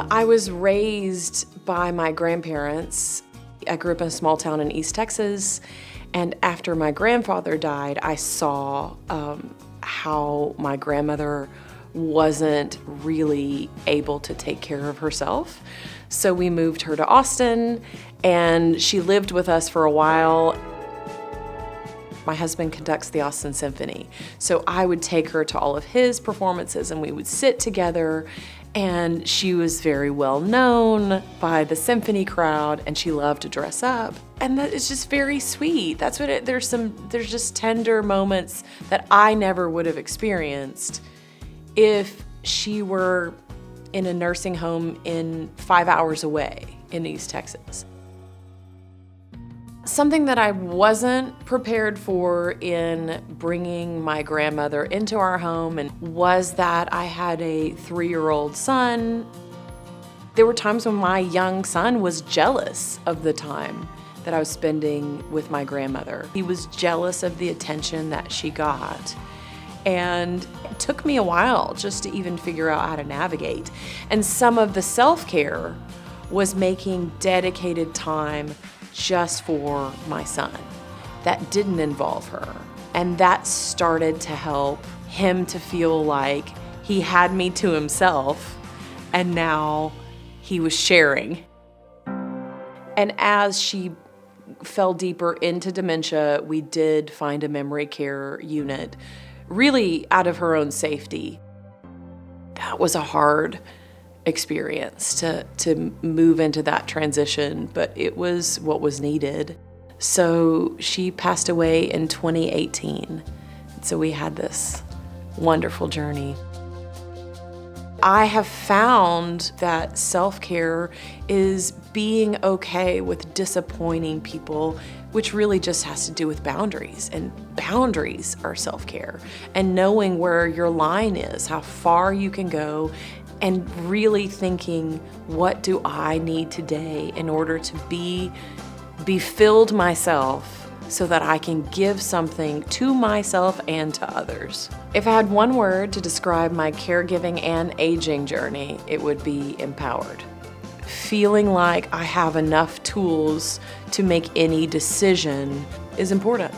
I was raised by my grandparents. I grew up in a small town in East Texas, and after my grandfather died, I saw how my grandmother wasn't really able to take care of herself. So we moved her to Austin, and she lived with us for a while. My husband conducts the Austin Symphony, so I would take her to all of his performances and we would sit together, and she was very well known by the symphony crowd and she loved to dress up. And that is just very sweet. That's what there's just tender moments that I never would have experienced if she were in a nursing home 5 hours away in East Texas. Something that I wasn't prepared for in bringing my grandmother into our home was that I had a 3-year-old son. There were times when my young son was jealous of the time that I was spending with my grandmother. He was jealous of the attention that she got. And it took me a while just to even figure out how to navigate. And some of the self-care was making dedicated time just for my son. That didn't involve her. And that started to help him to feel like he had me to himself, and now he was sharing. And as she fell deeper into dementia, we did find a memory care unit, really out of her own safety. That was a hard experience to move into that transition, but it was what was needed. So she passed away in 2018. So we had this wonderful journey. I have found that self-care is being okay with disappointing people, which really just has to do with boundaries. And boundaries are self-care. And knowing where your line is, how far you can go, and really thinking, what do I need today in order to be filled myself so that I can give something to myself and to others. If I had one word to describe my caregiving and aging journey, it would be empowered. Feeling like I have enough tools to make any decision is important.